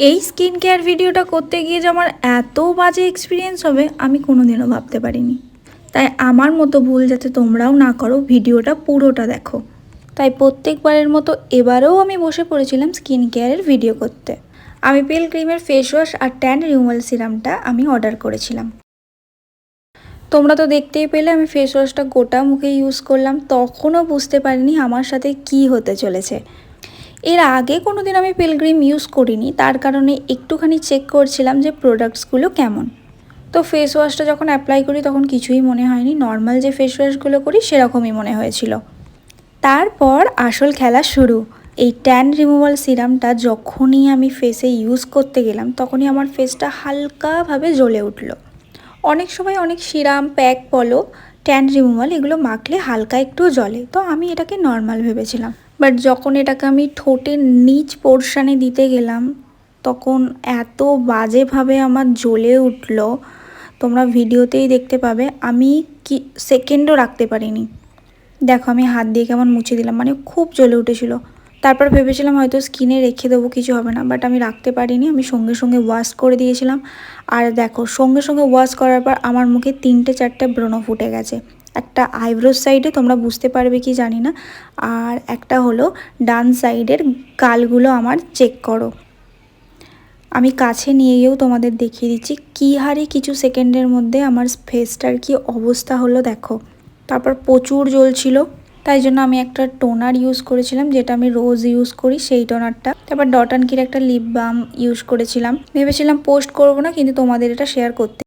এই skin care ভিডিওটা করতে গিয়ে যে আমার এত বাজে এক্সপিরিয়েন্স হবে আমি কোনোদিনও ভাবতে পারিনি। তাই আমার মতো ভুল যাতে তোমরাও না করো, ভিডিওটা পুরোটা দেখো। তাই প্রত্যেকবারের মতো এবারেও আমি বসে পড়েছিলাম স্কিন কেয়ারের ভিডিও করতে। আমি পিলগ্রিমের ফেস ওয়াশ আর ট্যান রিমুভাল সিরামটা আমি অর্ডার করেছিলাম। তোমরা তো দেখতেই পেলে আমি ফেস ওয়াশটা গোটা মুখে ইউজ করলাম, তখনও বুঝতে পারিনি আমার সাথে কি হতে চলেছে। এর আগে কোনো দিন আমি পিলগ্রিম ইউজ করিনি, তার কারণে একটুখানি চেক করছিলাম যে প্রোডাক্টসগুলো কেমন। তো ফেস ওয়াশটা যখন অ্যাপ্লাই করি তখন কিছুই মনে হয়নি, নর্মাল যে ফেস ওয়াশগুলো করি সেরকমই মনে হয়েছিল। তারপর আসল খেলা শুরু। এই ট্যান রিমুভাল সিরামটা যখনই আমি ফেসে ইউজ করতে গেলাম তখনই আমার ফেসটা হালকাভাবে জ্বলে উঠলো। অনেক সময় অনেক সিরাম প্যাক বলো ট্যান রিমুভাল এগুলো মাখলে হালকা একটু জ্বলে, তো আমি এটাকে নর্মাল ভেবেছিলাম। বাট যখন এটাকে আমি ঠোঁটের নিচ পোর্শানে দিতে গেলাম তখন এত বাজেভাবে আমার জ্বলে উঠলো, তোমরা ভিডিওতেই দেখতে পাবে। আমি কি সেকেন্ডও রাখতে পারিনি। দেখো আমি হাত দিয়ে কেমন মুছে দিলাম, মানে খুব জ্বলে উঠেছিল। তারপর ভেবেছিলাম হয়তো স্কিনে রেখে দেবো, কিছু হবে না, বাট আমি রাখতে পারিনি। আমি সঙ্গে সঙ্গে ওয়াশ করে দিয়েছিলাম। আর দেখো সঙ্গে সঙ্গে ওয়াশ করার পর আমার মুখে 3-4টে ব্রণ ফুটে গেছে। একটা আইব্রোর সাইডে, তোমরা বুঝতে পারবে কি জানি না, আর একটা হলো ডান সাইডের গালগুলো আমার চেক করো। আমি কাছে নিয়ে গিয়েও তোমাদের দেখিয়ে দিচ্ছি কী হারে কিছু সেকেন্ডের মধ্যে আমার ফেসটার কি অবস্থা হলো দেখো। তারপর প্রচুর জ্বলছিল, তাই জন্য আমি একটা টোনার ইউজ করেছিলাম, যেটা আমি রোজ ইউজ করি সেই টোনারটা। তারপর ডট অ্যান্ড কির একটা লিপ বাম ইউজ করেছিলাম। ভেবেছিলাম পোস্ট করবো না, কিন্তু তোমাদের এটা শেয়ার করতে